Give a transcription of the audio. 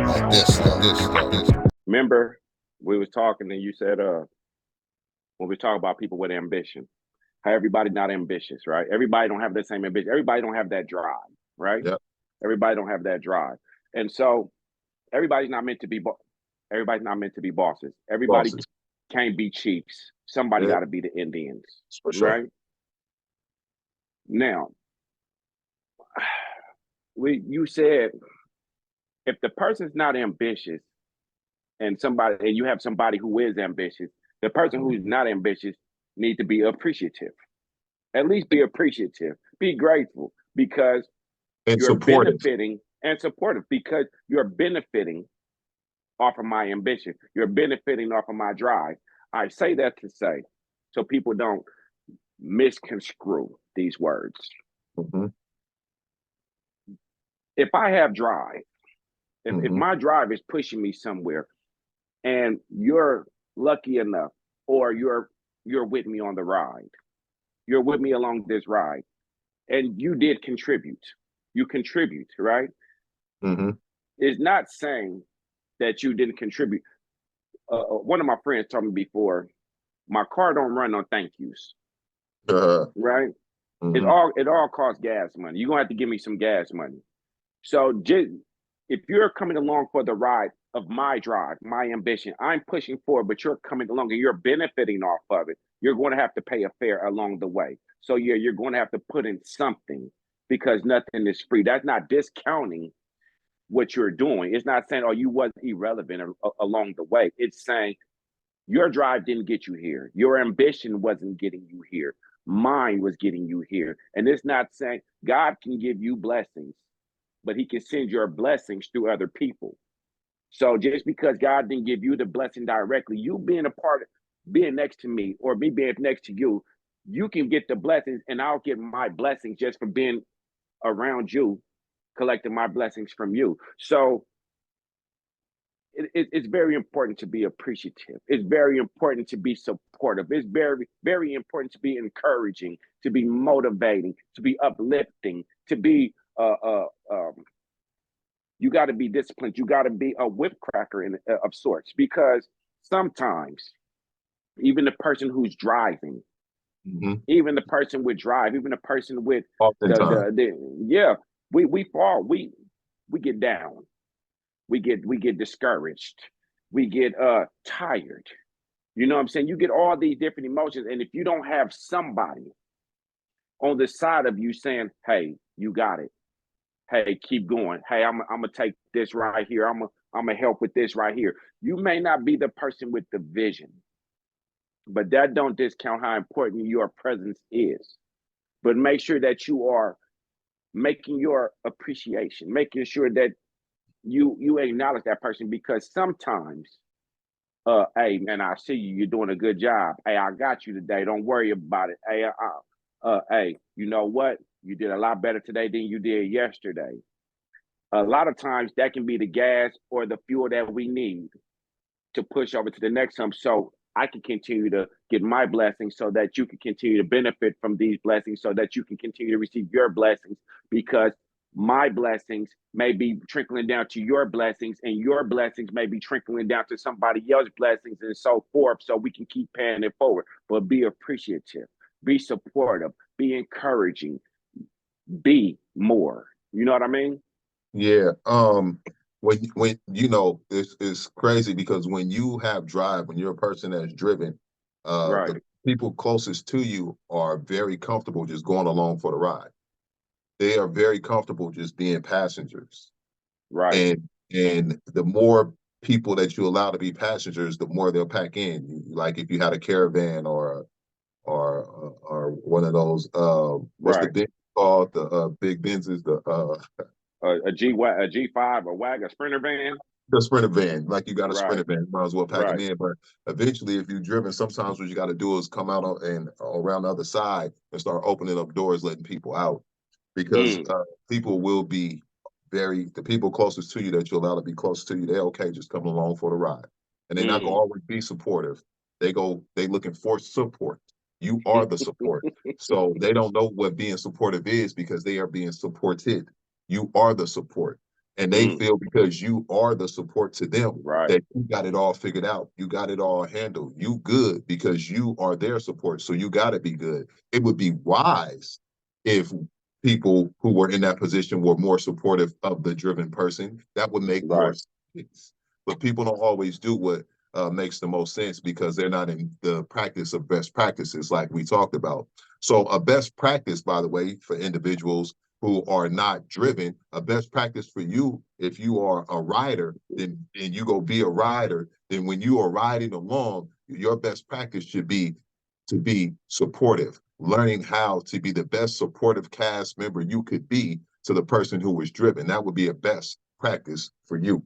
Like this. Remember, we was talking and you said, when we talk about people with ambition, how everybody not ambitious, right? Everybody don't have the same ambition. Everybody don't have that drive, right? Yep. Everybody don't have that drive. And so everybody's not meant to be, everybody's not meant to be bosses. Everybody Bosses. can't be chiefs. Somebody Yeah, got to be the Indians, for sure. right? Now, you said if the person's not ambitious and you have somebody who is ambitious, the person Mhm. who's not ambitious needs to be appreciative. At least be appreciative. Be grateful because And you're supportive. benefiting and supportive because you're benefiting off of my ambition. You're benefiting off of my drive. I say that to say so people don't misconstrue these words. Hmm. If I have drive, if Hmm. my drive is pushing me somewhere and you're lucky enough or you're with me on the ride, you're with me along this ride, and you did contribute. You contribute, right? Hmm. It's not saying that you didn't contribute. One of my friends told me before, my car don't run on thank yous, Uh, right? It hmm. all costs gas money. You're gonna have to give me some gas money. So just if you're coming along for the ride of my drive, my ambition, I'm pushing forward, but you're coming along and you're benefiting off of it. You're going to have to pay a fare along the way. So yeah, you're going to have to put in something because nothing is free. That's not discounting what you're doing. It's not saying, oh, you was irrelevant along the way. It's saying your drive didn't get you here. Your ambition wasn't getting you here. Mine was getting you here. And it's not saying God can give you blessings, but he can send your blessings through other people. So just because God didn't give you the blessing directly, you being a part of being next to me or me being next to you, you can get the blessings and I'll get my blessings just from being around you, collecting my blessings from you. So it's very important to be appreciative. It's very important to be supportive. It's very important to be encouraging, to be motivating, to be uplifting, to be you got to be disciplined. You got to be a whip cracker of sorts because sometimes even the person who's driving, Hmm. even the person with drive, even the person with Oftentimes. yeah, we fall, we get down, we get discouraged, we get tired. You know what I'm saying? You get all these different emotions, and if you don't have somebody on the side of you saying, "Hey, you got it. Hey, keep going. Hey, I'm gonna take this right here. I'm gonna help with this right here." You may not be the person with the vision, but that don't discount how important your presence is. But make sure that you are making your appreciation, making sure that you acknowledge that person because sometimes hey man, I see you. You're doing a good job. Hey, I got you today. Don't worry about it. Hey, hey, you know what? You did a lot better today than you did yesterday. A lot of times that can be the gas or the fuel that we need to push over to the next hump so I can continue to get my blessings so that you can continue to benefit from these blessings so that you can continue to receive your blessings because my blessings may be trickling down to your blessings and your blessings may be trickling down to somebody else's blessings and so forth so we can keep paying it forward. But be appreciative, be supportive, be encouraging, be more. You know what I mean? Yeah. When it's crazy because when you have drive, when you're a person that's driven, Right, the people closest to you are very comfortable just going along for the ride. They are very comfortable just being passengers. right. And the more people that you allow to be passengers, the more they'll pack in. Like if you had a caravan or one of those what's the Right. big called the big Benzes, A G5, a wagon, a sprinter van. the sprinter van. Like you got a sprinter Right, van, you might as well pack them right. in. But eventually, if you're driven, sometimes what you got to do is come out and around the other side and start opening up doors, letting people out, because Mm, people will be the people closest to you that you allow to be close to you. They're okay just coming along for the ride, and they're not gonna mm, always be supportive. They looking for support. You are the support. So they don't know what being supportive is because they are being supported. You are the support. And they Mm, feel because you are the support to them right, that you got it all figured out. You got it all handled. You good because you are their support. So you got to be good. It would be wise if people who were in that position were more supportive of the driven person. That would make more right, sense. But people don't always do what makes the most sense because they're not in the practice of best practices like we talked about. So a best practice, by the way, for individuals who are not driven, a best practice for you, if you are a rider, then and you go be a rider, then when you are riding along, your best practice should be to be supportive, learning how to be the best supportive cast member you could be to the person who was driven. That would be a best practice for you.